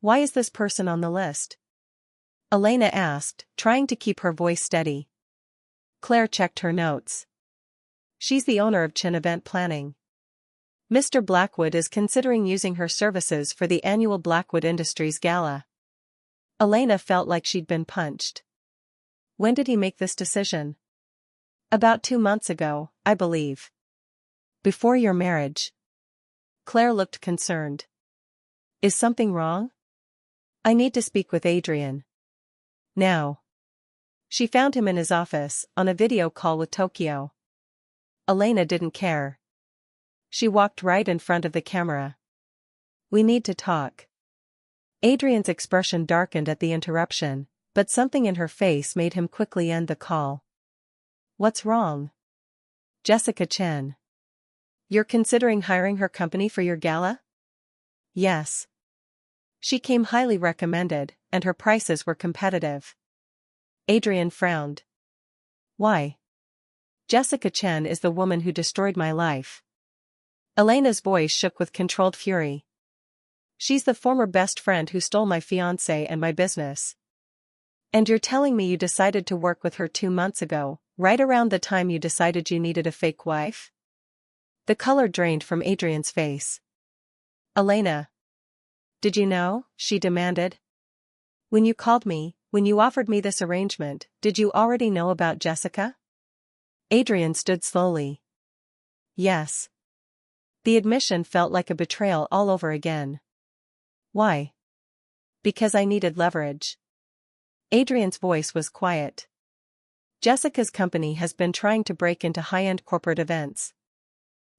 Why is this person on the list? Elena asked, trying to keep her voice steady. Claire checked her notes. She's the owner of Chin Event Planning. Mr. Blackwood is considering using her services for the annual Blackwood Industries Gala. Elena felt like she'd been punched. When did he make this decision? About 2 months ago, I believe. Before your marriage. Claire looked concerned. Is something wrong? I need to speak with Adrian. Now. She found him in his office, on a video call with Tokyo. Elena didn't care. She walked right in front of the camera. We need to talk. Adrian's expression darkened at the interruption, but something in her face made him quickly end the call. What's wrong? Jessica Chen. You're considering hiring her company for your gala? Yes. She came highly recommended, and her prices were competitive. Adrian frowned. Why? Jessica Chen is the woman who destroyed my life. Elena's voice shook with controlled fury. She's the former best friend who stole my fiancé and my business. And you're telling me you decided to work with her 2 months ago, right around the time you decided you needed a fake wife? The color drained from Adrian's face. Elena. Did you know? She demanded. When you called me, when you offered me this arrangement, did you already know about Jessica? Adrian stood slowly. Yes. The admission felt like a betrayal all over again. Why? Because I needed leverage. Adrian's voice was quiet. Jessica's company has been trying to break into high-end corporate events.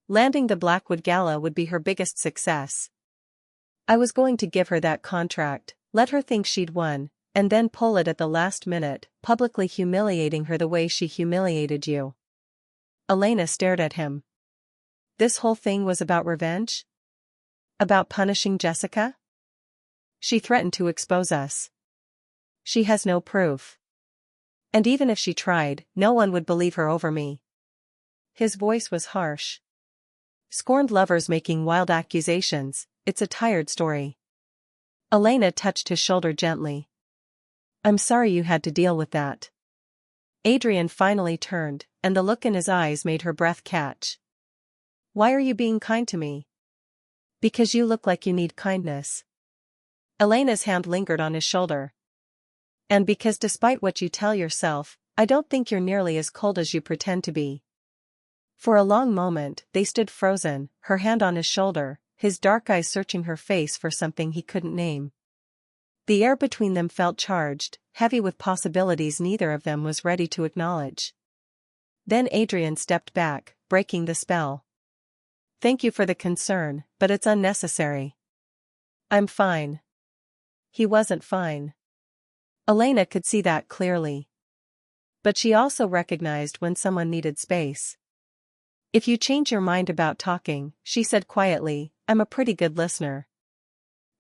Landing the Blackwood Gala would be her biggest success. I was going to give her that contract, let her think she'd won, and then pull it at the last minute, publicly humiliating her the way she humiliated you. Elena stared at him. This whole thing was about revenge? About punishing Jessica? She threatened to expose us. She has no proof. And even if she tried, no one would believe her over me. His voice was harsh. Scorned lovers making wild accusations, it's a tired story. Elena touched his shoulder gently. I'm sorry you had to deal with that. Adrian finally turned, and the look in his eyes made her breath catch. Why are you being kind to me? Because you look like you need kindness. Elena's hand lingered on his shoulder. And because despite what you tell yourself, I don't think you're nearly as cold as you pretend to be. For a long moment, they stood frozen, her hand on his shoulder, his dark eyes searching her face for something he couldn't name. The air between them felt charged, heavy with possibilities neither of them was ready to acknowledge. Then Adrian stepped back, breaking the spell. Thank you for the concern, but it's unnecessary. I'm fine. He wasn't fine. Elena could see that clearly. But she also recognized when someone needed space. If you change your mind about talking, she said quietly, I'm a pretty good listener.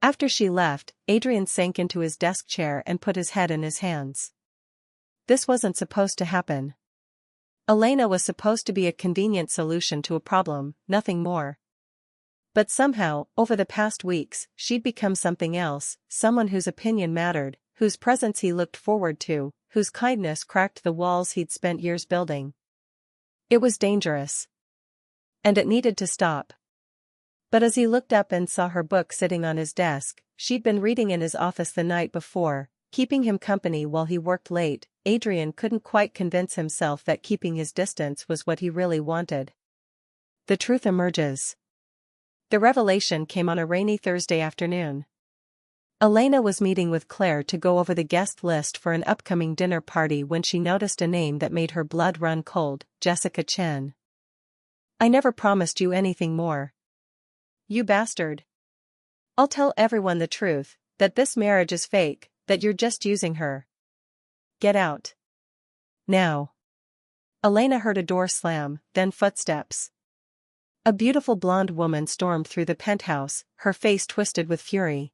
After she left, Adrian sank into his desk chair and put his head in his hands. This wasn't supposed to happen. Elena was supposed to be a convenient solution to a problem, nothing more. But somehow, over the past weeks, she'd become something else, someone whose opinion mattered, whose presence he looked forward to, whose kindness cracked the walls he'd spent years building. It was dangerous. And it needed to stop. But as he looked up and saw her book sitting on his desk, she'd been reading in his office the night before, keeping him company while he worked late, Adrian couldn't quite convince himself that keeping his distance was what he really wanted. The truth emerges. The revelation came on a rainy Thursday afternoon. Elena was meeting with Claire to go over the guest list for an upcoming dinner party when she noticed a name that made her blood run cold, Jessica Chen. I never promised you anything more. You bastard. I'll tell everyone the truth, that this marriage is fake, that you're just using her. Get out. Now. Elena heard a door slam, then footsteps. A beautiful blonde woman stormed through the penthouse, her face twisted with fury.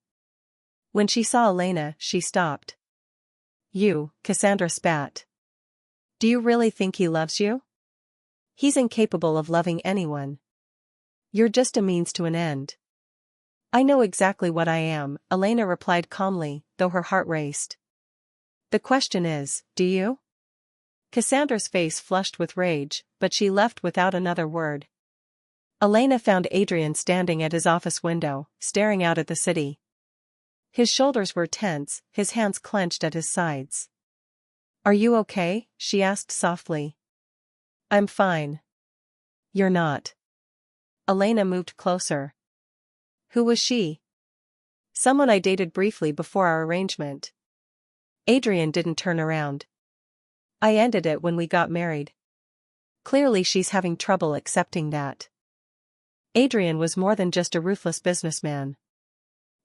When she saw Elena, she stopped. You, Cassandra spat. Do you really think he loves you? He's incapable of loving anyone. You're just a means to an end. I know exactly what I am, Elena replied calmly, though her heart raced. The question is, do you? Cassandra's face flushed with rage, but she left without another word. Elena found Adrian standing at his office window, staring out at the city. His shoulders were tense, his hands clenched at his sides. Are you okay? She asked softly. I'm fine. You're not. Elena moved closer. Who was she? Someone I dated briefly before our arrangement. Adrian didn't turn around. I ended it when we got married. Clearly she's having trouble accepting that. Adrian was more than just a ruthless businessman.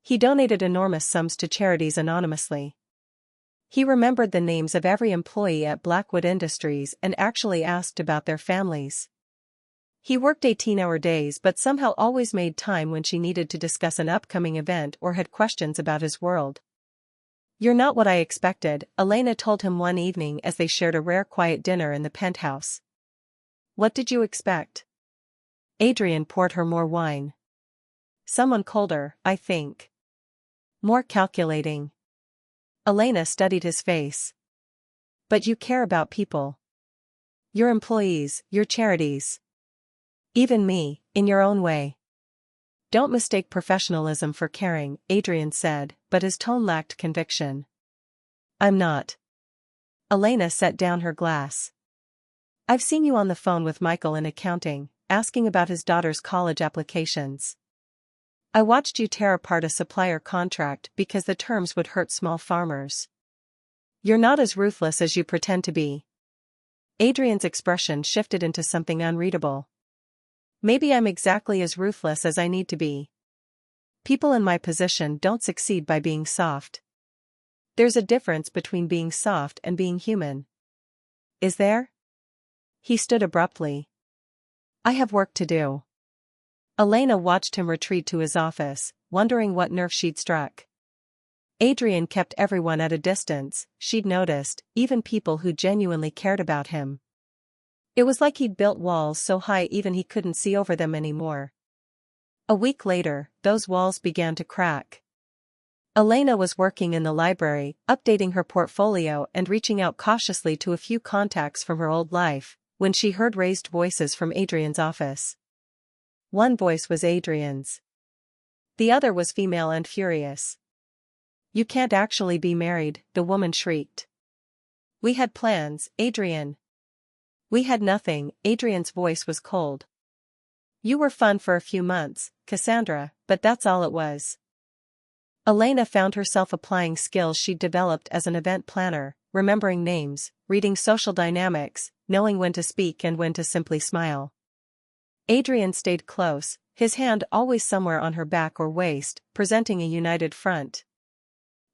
He donated enormous sums to charities anonymously. He remembered the names of every employee at Blackwood Industries and actually asked about their families. He worked 18-hour days but somehow always made time when she needed to discuss an upcoming event or had questions about his world. You're not what I expected, Elena told him one evening as they shared a rare quiet dinner in the penthouse. What did you expect? Adrian poured her more wine. Someone colder, I think. More calculating. Elena studied his face. But you care about people. Your employees, your charities. Even me, in your own way. Don't mistake professionalism for caring, Adrian said, but his tone lacked conviction. I'm not. Elena set down her glass. I've seen you on the phone with Michael in accounting, asking about his daughter's college applications. I watched you tear apart a supplier contract because the terms would hurt small farmers. You're not as ruthless as you pretend to be. Adrian's expression shifted into something unreadable. Maybe I'm exactly as ruthless as I need to be. People in my position don't succeed by being soft. There's a difference between being soft and being human. Is there? He stood abruptly. I have work to do. Elena watched him retreat to his office, wondering what nerve she'd struck. Adrian kept everyone at a distance, she'd noticed, even people who genuinely cared about him. It was like he'd built walls so high even he couldn't see over them anymore. A week later, those walls began to crack. Elena was working in the library, updating her portfolio and reaching out cautiously to a few contacts from her old life, when she heard raised voices from Adrian's office. One voice was Adrian's. The other was female and furious. You can't actually be married, the woman shrieked. We had plans, Adrian. We had nothing, Adrian's voice was cold. You were fun for a few months, Cassandra, but that's all it was. Elena found herself applying skills she'd developed as an event planner, remembering names, reading social dynamics, knowing when to speak and when to simply smile. Adrian stayed close, his hand always somewhere on her back or waist, presenting a united front.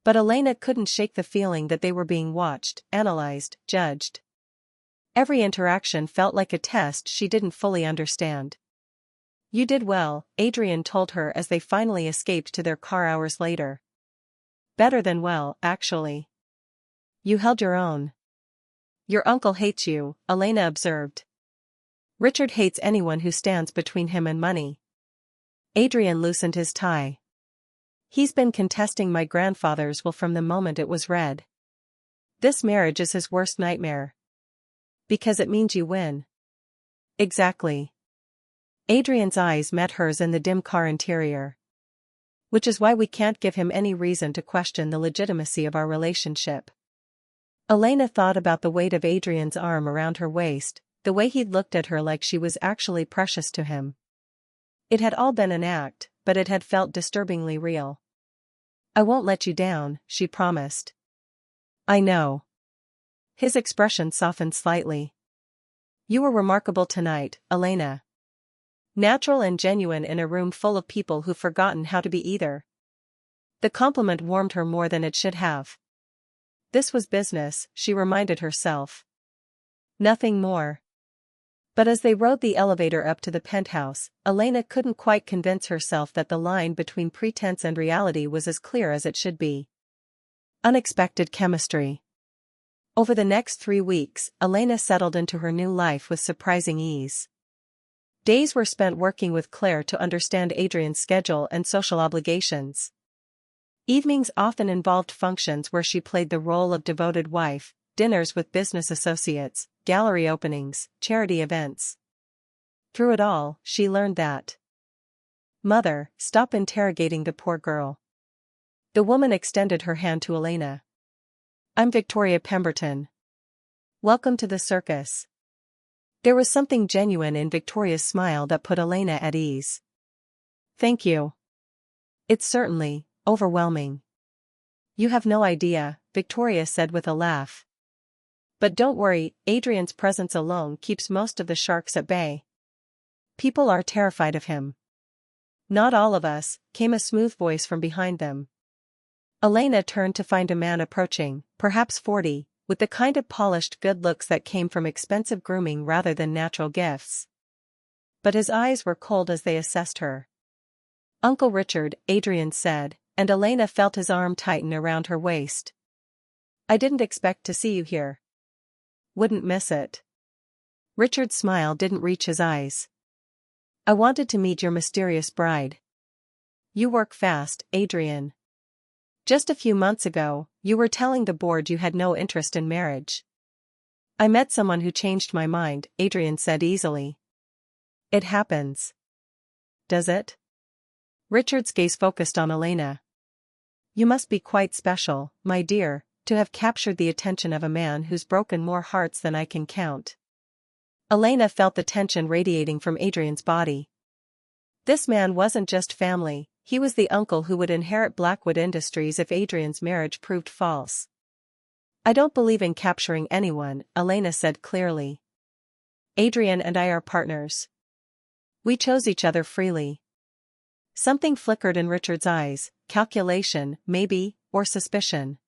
But Elena couldn't shake the feeling that they were being watched, analyzed, judged. Every interaction felt like a test she didn't fully understand. You did well, Adrian told her as they finally escaped to their car hours later. Better than well, actually. You held your own. Your uncle hates you, Elena observed. Richard hates anyone who stands between him and money. Adrian loosened his tie. He's been contesting my grandfather's will from the moment it was read. This marriage is his worst nightmare. Because it means you win. Exactly. Adrian's eyes met hers in the dim car interior. Which is why we can't give him any reason to question the legitimacy of our relationship. Elena thought about the weight of Adrian's arm around her waist, the way he'd looked at her like she was actually precious to him. It had all been an act, but it had felt disturbingly real. I won't let you down, she promised. I know. His expression softened slightly. You were remarkable tonight, Elena. Natural and genuine in a room full of people who've forgotten how to be either. The compliment warmed her more than it should have. This was business, she reminded herself. Nothing more. But as they rode the elevator up to the penthouse, Elena couldn't quite convince herself that the line between pretense and reality was as clear as it should be. Unexpected chemistry. Over the next 3 weeks, Elena settled into her new life with surprising ease. Days were spent working with Claire to understand Adrian's schedule and social obligations. Evenings often involved functions where she played the role of devoted wife, dinners with business associates, gallery openings, charity events. Through it all, she learned that. "Mother, stop interrogating the poor girl." The woman extended her hand to Elena. "I'm Victoria Pemberton. Welcome to the circus." There was something genuine in Victoria's smile that put Elena at ease. "Thank you. It's certainly overwhelming." "You have no idea," Victoria said with a laugh. "But don't worry, Adrian's presence alone keeps most of the sharks at bay. People are terrified of him." "Not all of us," came a smooth voice from behind them. Elena turned to find a man approaching, perhaps 40, with the kind of polished good looks that came from expensive grooming rather than natural gifts. But his eyes were cold as they assessed her. "Uncle Richard," Adrian said, and Elena felt his arm tighten around her waist. "I didn't expect to see you here." "Wouldn't miss it." Richard's smile didn't reach his eyes. "I wanted to meet your mysterious bride." "You work fast, Adrian. Just a few months ago, you were telling the board you had no interest in marriage." "I met someone who changed my mind," Adrian said easily. "It happens." "Does it?" Richard's gaze focused on Elena. "You must be quite special, my dear, to have captured the attention of a man who's broken more hearts than I can count." Elena felt the tension radiating from Adrian's body. This man wasn't just family, he was the uncle who would inherit Blackwood Industries if Adrian's marriage proved false. "I don't believe in capturing anyone," Elena said clearly. "Adrian and I are partners. We chose each other freely." Something flickered in Richard's eyes, calculation, maybe, or suspicion.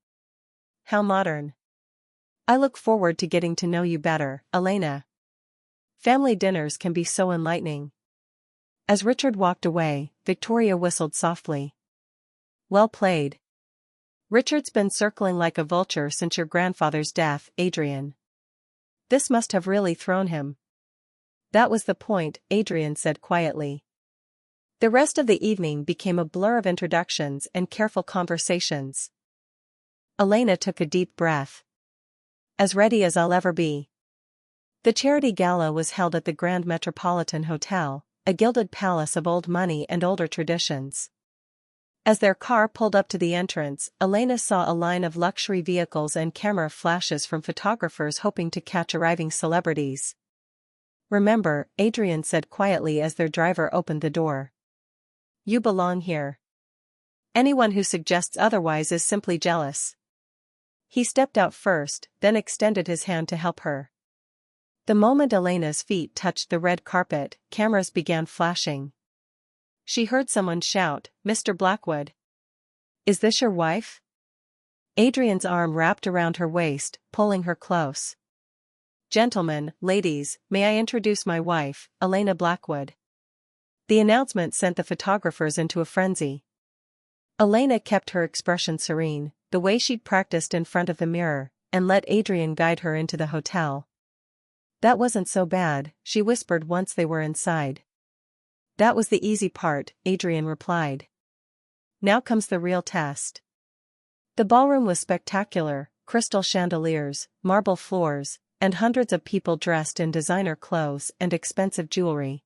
"How modern." "I look forward to getting to know you better, Elena. Family dinners can be so enlightening." As Richard walked away, Victoria whistled softly. "Well played. Richard's been circling like a vulture since your grandfather's death, Adrian. This must have really thrown him." "That was the point," Adrian said quietly. The rest of the evening became a blur of introductions and careful conversations. Elena took a deep breath. "As ready as I'll ever be." The charity gala was held at the Grand Metropolitan Hotel, a gilded palace of old money and older traditions. As their car pulled up to the entrance, Elena saw a line of luxury vehicles and camera flashes from photographers hoping to catch arriving celebrities. "Remember," Adrian said quietly as their driver opened the door. "You belong here. Anyone who suggests otherwise is simply jealous." He stepped out first, then extended his hand to help her. The moment Elena's feet touched the red carpet, cameras began flashing. She heard someone shout, "Mr. Blackwood. Is this your wife?" Adrian's arm wrapped around her waist, pulling her close. "Gentlemen, ladies, may I introduce my wife, Elena Blackwood." The announcement sent the photographers into a frenzy. Elena kept her expression serene, the way she'd practiced in front of the mirror, and let Adrian guide her into the hotel. "That wasn't so bad," she whispered once they were inside. "That was the easy part," Adrian replied. "Now comes the real test." The ballroom was spectacular, crystal chandeliers, marble floors, and hundreds of people dressed in designer clothes and expensive jewelry.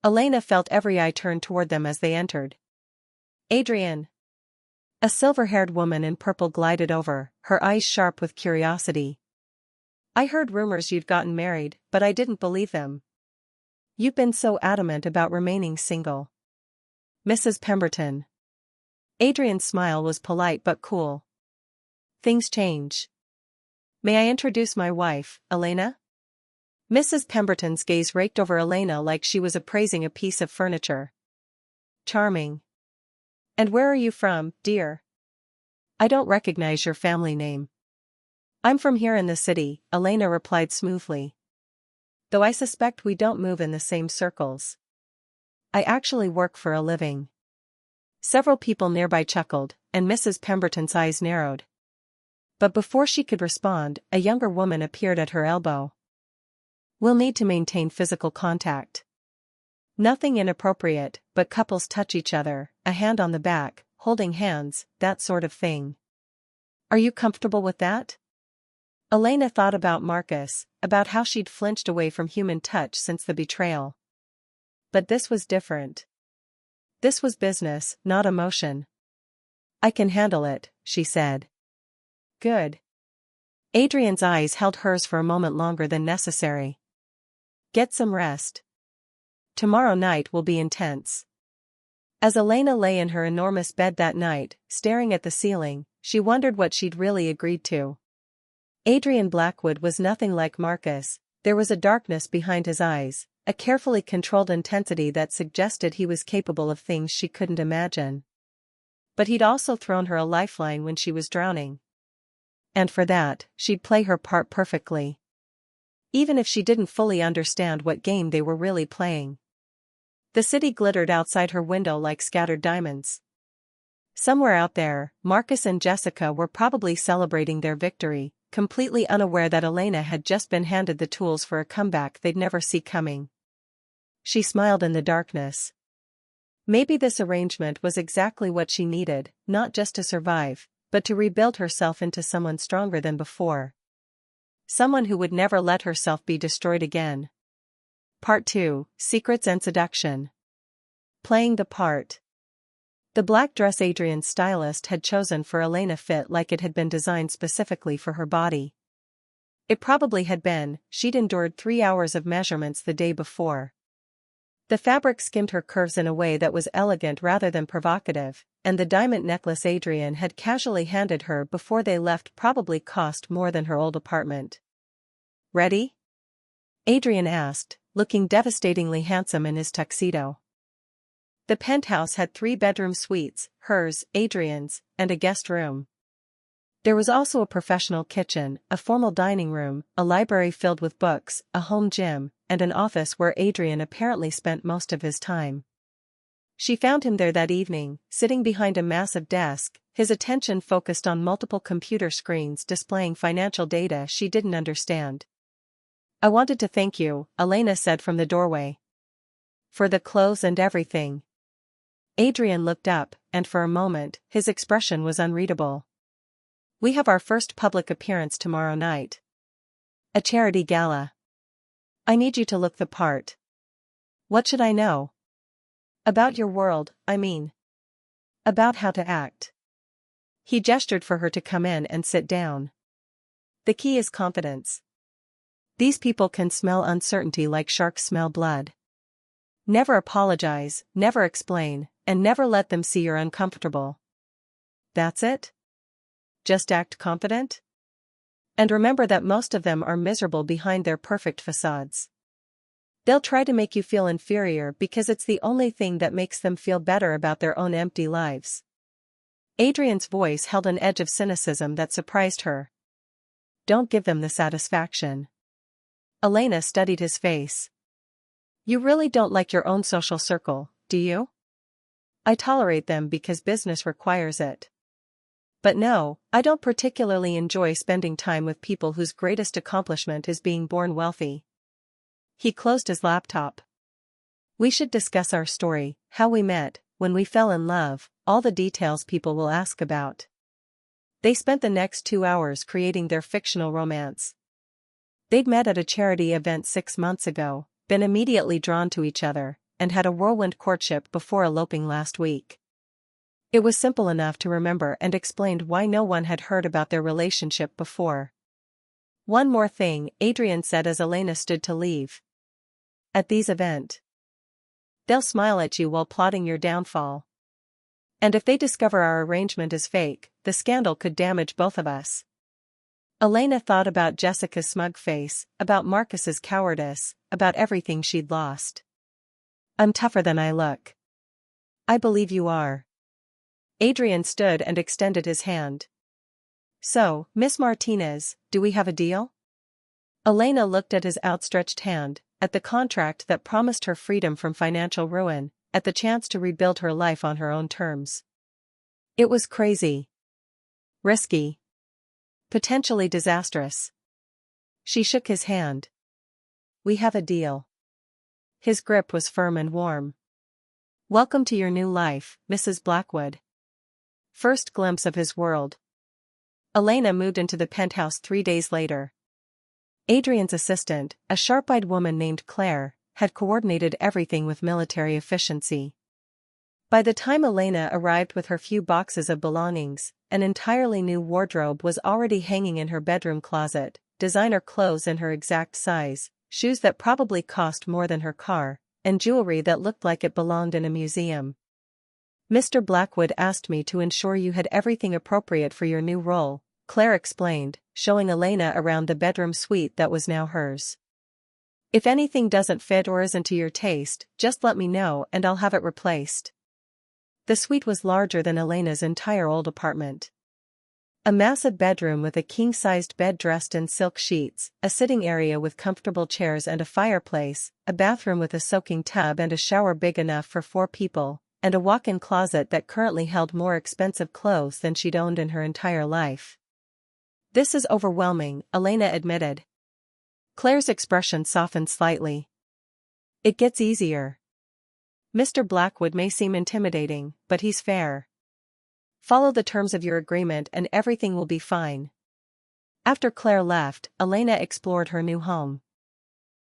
Elena felt every eye turn toward them as they entered. "Adrian." A silver-haired woman in purple glided over, her eyes sharp with curiosity. "I heard rumors you'd gotten married, but I didn't believe them. You've been so adamant about remaining single." "Mrs. Pemberton." Adrian's smile was polite but cool. "Things change. May I introduce my wife, Elena?" Mrs. Pemberton's gaze raked over Elena like she was appraising a piece of furniture. "Charming. And where are you from, dear? I don't recognize your family name." "I'm from here in the city," Elena replied smoothly. "Though I suspect we don't move in the same circles. I actually work for a living." Several people nearby chuckled, and Mrs. Pemberton's eyes narrowed. But before she could respond, a younger woman appeared at her elbow. "We'll need to maintain physical contact." Nothing inappropriate, but couples touch each other, a hand on the back, holding hands, that sort of thing. Are you comfortable with that? Elena thought about Marcus, about how she'd flinched away from human touch since the betrayal. But this was different. This was business, not emotion. I can handle it, she said. Good. Adrian's eyes held hers for a moment longer than necessary. Get some rest. Tomorrow night will be intense. As Elena lay in her enormous bed that night, staring at the ceiling, she wondered what she'd really agreed to. Adrian Blackwood was nothing like Marcus. There was a darkness behind his eyes, a carefully controlled intensity that suggested he was capable of things she couldn't imagine. But he'd also thrown her a lifeline when she was drowning. And for that, she'd play her part perfectly. Even if she didn't fully understand what game they were really playing. The city glittered outside her window like scattered diamonds. Somewhere out there, Marcus and Jessica were probably celebrating their victory, completely unaware that Elena had just been handed the tools for a comeback they'd never see coming. She smiled in the darkness. Maybe this arrangement was exactly what she needed, not just to survive, but to rebuild herself into someone stronger than before. Someone who would never let herself be destroyed again. Part 2, Secrets and Seduction. Playing the part. The black dress Adrian's stylist had chosen for Elena fit like it had been designed specifically for her body. It probably had been. She'd endured 3 hours of measurements the day before. The fabric skimmed her curves in a way that was elegant rather than provocative, and the diamond necklace Adrian had casually handed her before they left probably cost more than her old apartment. Ready? Adrian asked, looking devastatingly handsome in his tuxedo. The penthouse had 3 bedroom suites, hers, Adrian's, and a guest room. There was also a professional kitchen, a formal dining room, a library filled with books, a home gym, and an office where Adrian apparently spent most of his time. She found him there that evening, sitting behind a massive desk, his attention focused on multiple computer screens displaying financial data she didn't understand. I wanted to thank you, Elena said from the doorway. For the clothes and everything. Adrian looked up, and for a moment, his expression was unreadable. We have our first public appearance tomorrow night. A charity gala. I need you to look the part. What should I know? About your world, I mean. About how to act. He gestured for her to come in and sit down. The key is confidence. These people can smell uncertainty like sharks smell blood. Never apologize, never explain, and never let them see you're uncomfortable. That's it? Just act confident? And remember that most of them are miserable behind their perfect facades. They'll try to make you feel inferior because it's the only thing that makes them feel better about their own empty lives. Adrian's voice held an edge of cynicism that surprised her. Don't give them the satisfaction. Elena studied his face. You really don't like your own social circle, do you? I tolerate them because business requires it. But no, I don't particularly enjoy spending time with people whose greatest accomplishment is being born wealthy. He closed his laptop. We should discuss our story, how we met, when we fell in love, all the details people will ask about. They spent the next 2 hours creating their fictional romance. They'd met at a charity event 6 months ago, been immediately drawn to each other, and had a whirlwind courtship before eloping last week. It was simple enough to remember and explained why no one had heard about their relationship before. One more thing, Adrian said as Elena stood to leave. At these events, they'll smile at you while plotting your downfall. And if they discover our arrangement is fake, the scandal could damage both of us. Elena thought about Jessica's smug face, about Marcus's cowardice, about everything she'd lost. I'm tougher than I look. I believe you are. Adrian stood and extended his hand. So, Miss Martinez, do we have a deal? Elena looked at his outstretched hand, at the contract that promised her freedom from financial ruin, at the chance to rebuild her life on her own terms. It was crazy. Risky. Potentially disastrous. She shook his hand. We have a deal. His grip was firm and warm. "Welcome to your new life, Mrs. Blackwood." First glimpse of his world. Elena moved into the penthouse 3 days later. Adrian's assistant, a sharp-eyed woman named Claire, had coordinated everything with military efficiency. By the time Elena arrived with her few boxes of belongings, an entirely new wardrobe was already hanging in her bedroom closet, designer clothes in her exact size, shoes that probably cost more than her car, and jewelry that looked like it belonged in a museum. "Mr. Blackwood asked me to ensure you had everything appropriate for your new role," Claire explained, showing Elena around the bedroom suite that was now hers. "If anything doesn't fit or isn't to your taste, just let me know and I'll have it replaced." The suite was larger than Elena's entire old apartment. A massive bedroom with a king-sized bed dressed in silk sheets, a sitting area with comfortable chairs and a fireplace, a bathroom with a soaking tub and a shower big enough for 4 people, and a walk-in closet that currently held more expensive clothes than she'd owned in her entire life. "This is overwhelming," Elena admitted. Claire's expression softened slightly. "It gets easier. Mr. Blackwood may seem intimidating, but he's fair. Follow the terms of your agreement and everything will be fine." After Claire left, Elena explored her new home.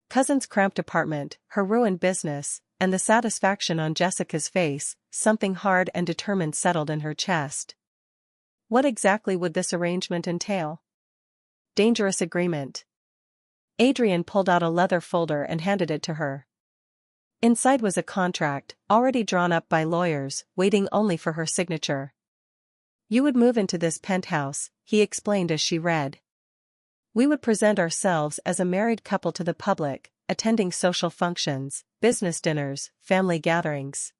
Cousin's cramped apartment, her ruined business, and the satisfaction on Jessica's face, something hard and determined settled in her chest. What exactly would this arrangement entail? Dangerous agreement. Adrian pulled out a leather folder and handed it to her. Inside was a contract, already drawn up by lawyers, waiting only for her signature. "You would move into this penthouse," he explained as she read. "We would present ourselves as a married couple to the public, attending social functions, business dinners, family gatherings.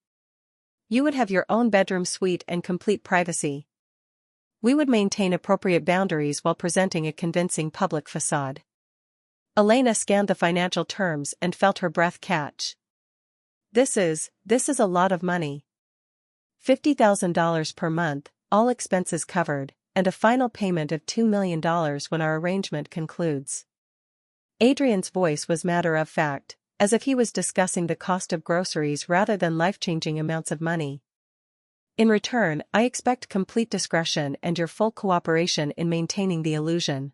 You would have your own bedroom suite and complete privacy. We would maintain appropriate boundaries while presenting a convincing public facade." Elena scanned the financial terms and felt her breath catch. This is a lot of money. $50,000 per month, all expenses covered, and a final payment of $2 million when our arrangement concludes. Adrian's voice was matter-of-fact, as if he was discussing the cost of groceries rather than life-changing amounts of money. "In return, I expect complete discretion and your full cooperation in maintaining the illusion."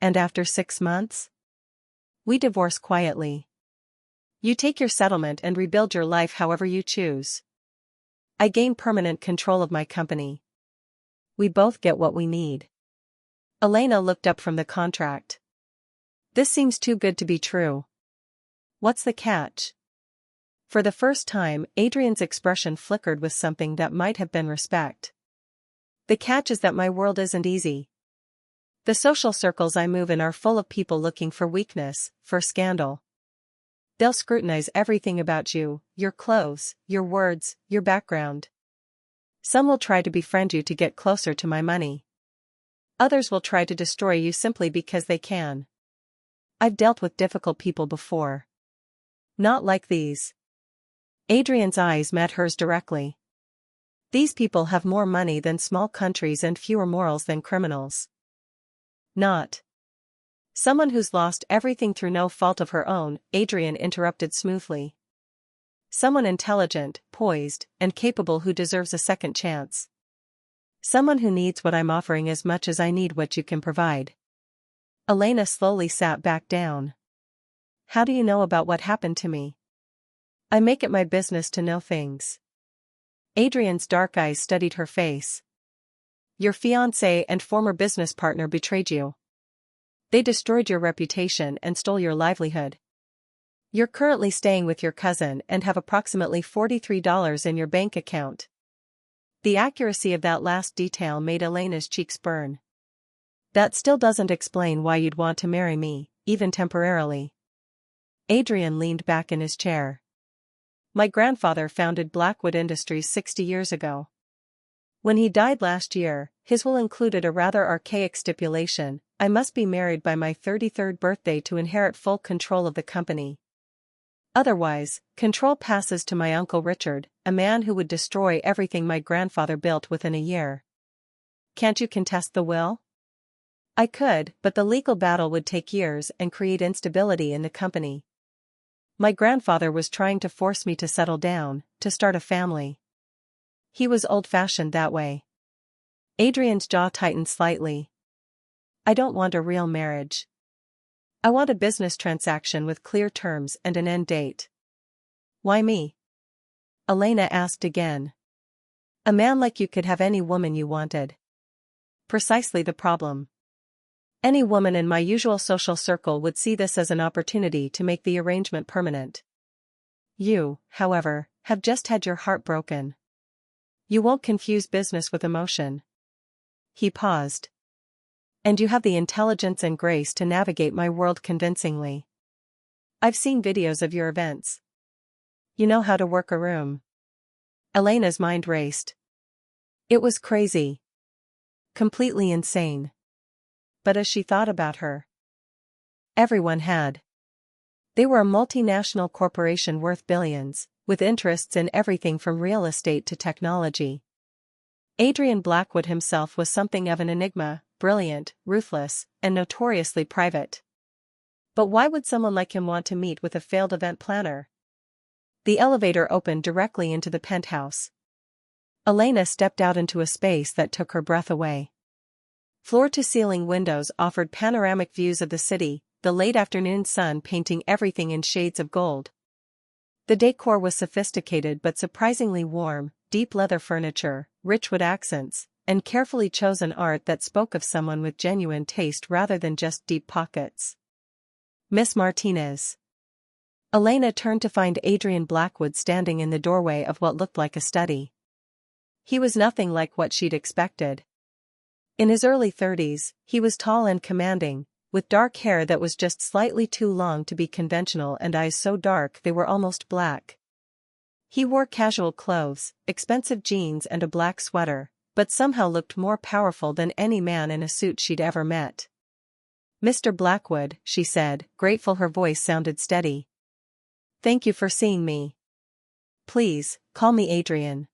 "And after 6 months? We divorce quietly. You take your settlement and rebuild your life however you choose. I gain permanent control of my company. We both get what we need." Elena looked up from the contract. "This seems too good to be true. What's the catch?" For the first time, Adrian's expression flickered with something that might have been respect. "The catch is that my world isn't easy. The social circles I move in are full of people looking for weakness, for scandal. They'll scrutinize everything about you, your clothes, your words, your background. Some will try to befriend you to get closer to my money. Others will try to destroy you simply because they can. I've dealt with difficult people before. Not like these." Adrian's eyes met hers directly. "These people have more money than small countries and fewer morals than criminals." "Not someone who's lost everything through no fault of her own," Adrian interrupted smoothly. "Someone intelligent, poised, and capable who deserves a second chance. Someone who needs what I'm offering as much as I need what you can provide." Elena slowly sat back down. "How do you know about what happened to me?" "I make it my business to know things." Adrian's dark eyes studied her face. "Your fiancé and former business partner betrayed you. They destroyed your reputation and stole your livelihood. You're currently staying with your cousin and have approximately $43 in your bank account." The accuracy of that last detail made Elena's cheeks burn. "That still doesn't explain why you'd want to marry me, even temporarily." Adrian leaned back in his chair. "My grandfather founded Blackwood Industries 60 years ago. When he died last year, his will included a rather archaic stipulation: I must be married by my 33rd birthday to inherit full control of the company. Otherwise, control passes to my uncle Richard, a man who would destroy everything my grandfather built within a year." "Can't you contest the will?" "I could, but the legal battle would take years and create instability in the company. My grandfather was trying to force me to settle down, to start a family. He was old-fashioned that way. Adrian's jaw tightened slightly. I don't want a real marriage. I want a business transaction with clear terms and an end date. Why me? Elena asked again. A man like you could have any woman you wanted. Precisely the problem. Any woman in my usual social circle would see this as an opportunity to make the arrangement permanent. You, however, have just had your heart broken. You won't confuse business with emotion. He paused. And you have the intelligence and grace to navigate my world convincingly. I've seen videos of your events. You know how to work a room. Elena's mind raced. It was crazy. Completely insane. But as she thought about her, everyone had. They were a multinational corporation worth billions, with interests in everything from real estate to technology. Adrian Blackwood himself was something of an enigma, brilliant, ruthless, and notoriously private. But why would someone like him want to meet with a failed event planner? The elevator opened directly into the penthouse. Elena stepped out into a space that took her breath away. Floor-to-ceiling windows offered panoramic views of the city, the late afternoon sun painting everything in shades of gold. The decor was sophisticated but surprisingly warm, deep leather furniture, rich wood accents, and carefully chosen art that spoke of someone with genuine taste rather than just deep pockets. Miss Martinez. Elena turned to find Adrian Blackwood standing in the doorway of what looked like a study. He was nothing like what she'd expected. In his early 30s, he was tall and commanding, with dark hair that was just slightly too long to be conventional and eyes so dark they were almost black. He wore casual clothes, expensive jeans and a black sweater, but somehow looked more powerful than any man in a suit she'd ever met. Mr. Blackwood, she said, grateful her voice sounded steady. Thank you for seeing me. Please, call me Adrian.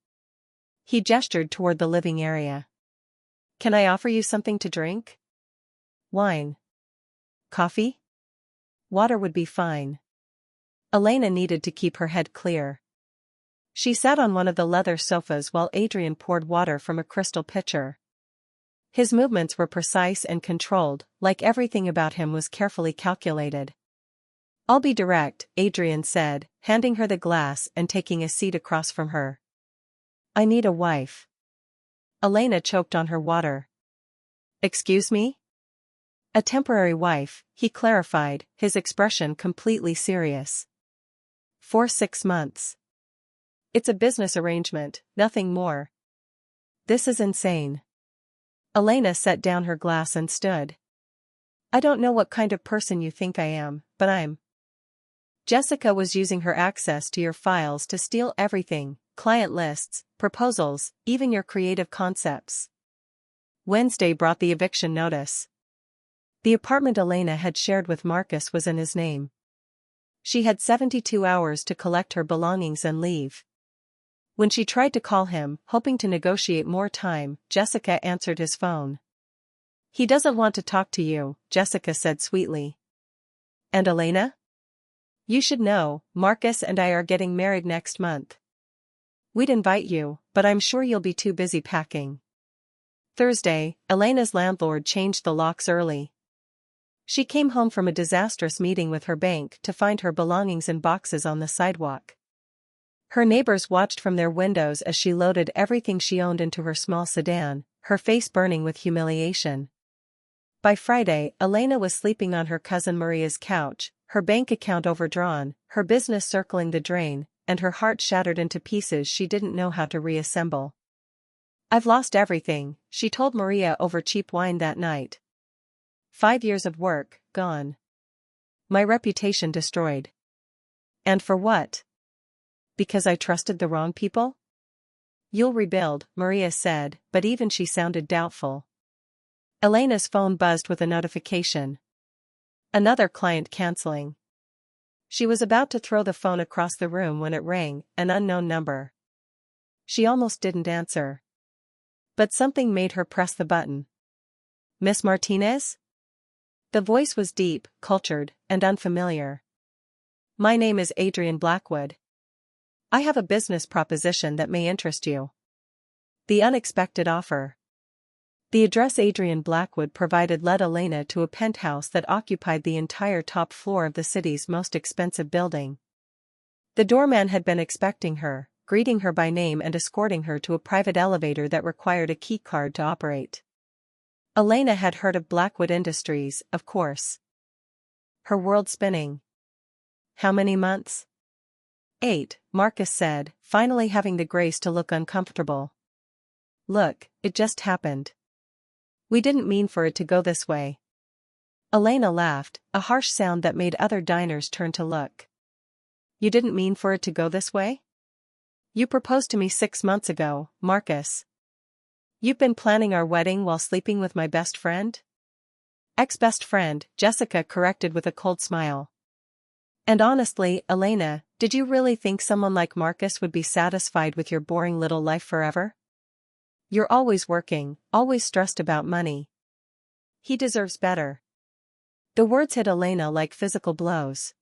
He gestured toward the living area. Can I offer you something to drink? Wine. Coffee? Water would be fine. Elena needed to keep her head clear. She sat on one of the leather sofas while Adrian poured water from a crystal pitcher. His movements were precise and controlled, like everything about him was carefully calculated. I'll be direct, Adrian said, handing her the glass and taking a seat across from her. I need a wife. Elena choked on her water. Excuse me? A temporary wife, he clarified, his expression completely serious. For 6 months. It's a business arrangement, nothing more. This is insane. Elena set down her glass and stood. I don't know what kind of person you think I am, but I'm. Jessica was using her access to your files to steal everything, client lists, proposals, even your creative concepts. Wednesday brought the eviction notice. The apartment Elena had shared with Marcus was in his name. She had 72 hours to collect her belongings and leave. When she tried to call him, hoping to negotiate more time, Jessica answered his phone. He doesn't want to talk to you, Jessica said sweetly. And Elena? You should know, Marcus and I are getting married next month. We'd invite you, but I'm sure you'll be too busy packing. Thursday, Elena's landlord changed the locks early. She came home from a disastrous meeting with her bank to find her belongings in boxes on the sidewalk. Her neighbors watched from their windows as she loaded everything she owned into her small sedan, her face burning with humiliation. By Friday, Elena was sleeping on her cousin Maria's couch, her bank account overdrawn, her business circling the drain, and her heart shattered into pieces she didn't know how to reassemble. I've lost everything, she told Maria over cheap wine that night. 5 years of work, gone. My reputation destroyed. And for what? Because I trusted the wrong people? You'll rebuild, Maria said, but even she sounded doubtful. Elena's phone buzzed with a notification. Another client canceling. She was about to throw the phone across the room when it rang, an unknown number. She almost didn't answer. But something made her press the button. Miss Martinez? The voice was deep, cultured, and unfamiliar. My name is Adrian Blackwood. I have a business proposition that may interest you. The unexpected offer. The address Adrian Blackwood provided led Elena to a penthouse that occupied the entire top floor of the city's most expensive building. The doorman had been expecting her, greeting her by name and escorting her to a private elevator that required a key card to operate. Elena had heard of Blackwood Industries, of course. Her world spinning. How many months? 8, Marcus said, finally having the grace to look uncomfortable. Look, it just happened. We didn't mean for it to go this way. Elena laughed, a harsh sound that made other diners turn to look. You didn't mean for it to go this way? You proposed to me 6 months ago, Marcus. You've been planning our wedding while sleeping with my best friend? Ex-best friend, Jessica corrected with a cold smile. And honestly, Elena, did you really think someone like Marcus would be satisfied with your boring little life forever? You're always working, always stressed about money. He deserves better. The words hit Elena like physical blows.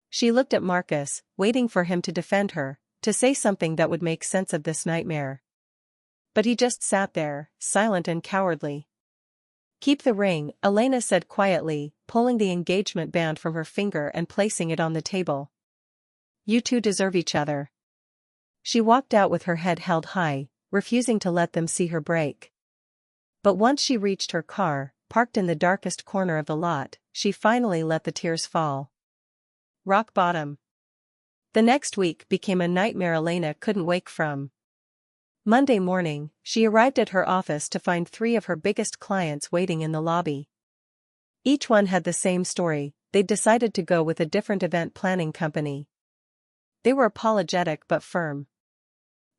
She looked at Marcus, waiting for him to defend her, to say something that would make sense of this nightmare. But he just sat there, silent and cowardly. Keep the ring, Elena said quietly, pulling the engagement band from her finger and placing it on the table. You two deserve each other. She walked out with her head held high, refusing to let them see her break. But once she reached her car, parked in the darkest corner of the lot, she finally let the tears fall. Rock bottom. The next week became a nightmare Elena couldn't wake from. Monday morning, she arrived at her office to find 3 of her biggest clients waiting in the lobby. Each one had the same story: they'd decided to go with a different event planning company. They were apologetic but firm.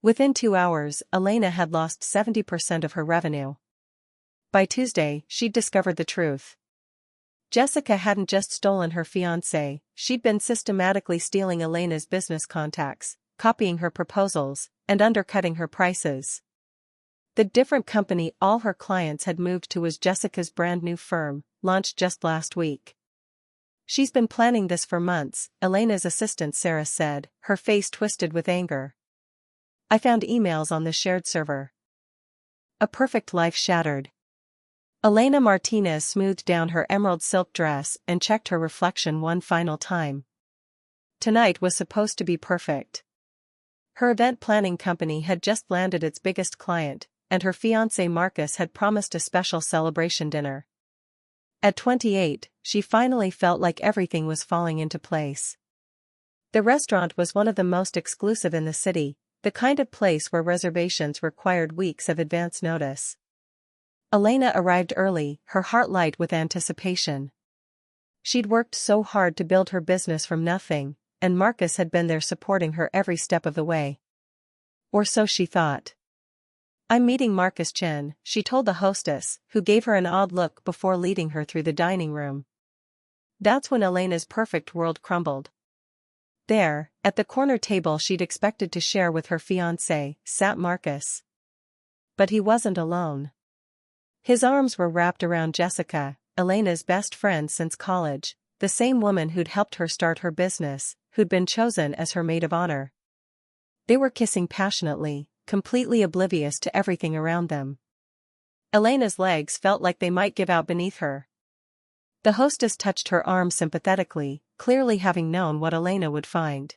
Within 2 hours, Elena had lost 70% of her revenue. By Tuesday, she'd discovered the truth. Jessica hadn't just stolen her fiancé, she'd been systematically stealing Elena's business contacts, copying her proposals, and undercutting her prices. The different company all her clients had moved to was Jessica's brand new firm, launched just last week. She's been planning this for months, Elena's assistant Sarah said, her face twisted with anger. I found emails on the shared server. A perfect life shattered. Elena Martinez smoothed down her emerald silk dress and checked her reflection one final time. Tonight was supposed to be perfect. Her event planning company had just landed its biggest client, and her fiancé Marcus had promised a special celebration dinner. At 28, she finally felt like everything was falling into place. The restaurant was one of the most exclusive in the city, the kind of place where reservations required weeks of advance notice. Elena arrived early, her heart light with anticipation. She'd worked so hard to build her business from nothing, and Marcus had been there supporting her every step of the way. Or so she thought. I'm meeting Marcus Chen, she told the hostess, who gave her an odd look before leading her through the dining room. That's when Elena's perfect world crumbled. There, at the corner table she'd expected to share with her fiancé, sat Marcus. But he wasn't alone. His arms were wrapped around Jessica, Elena's best friend since college, the same woman who'd helped her start her business, who'd been chosen as her maid of honor. They were kissing passionately, completely oblivious to everything around them. Elena's legs felt like they might give out beneath her. The hostess touched her arm sympathetically, clearly having known what Elena would find.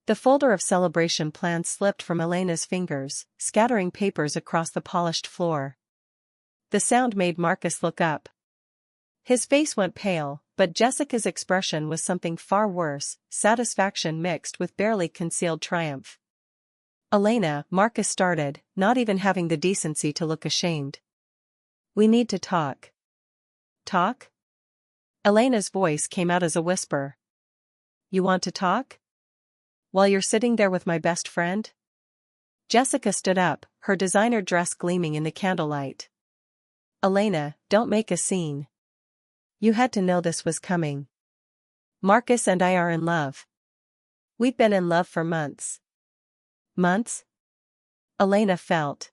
The folder of celebration plans slipped from Elena's fingers, scattering papers across the polished floor. The sound made Marcus look up. His face went pale, but Jessica's expression was something far worse, satisfaction mixed with barely concealed triumph. Elena, Marcus started, not even having the decency to look ashamed. We need to talk. Talk? Elena's voice came out as a whisper. You want to talk? While you're sitting there with my best friend? Jessica stood up, her designer dress gleaming in the candlelight. Elena, don't make a scene. You had to know this was coming. Marcus and I are in love. We've been in love for months. Months? Elena felt.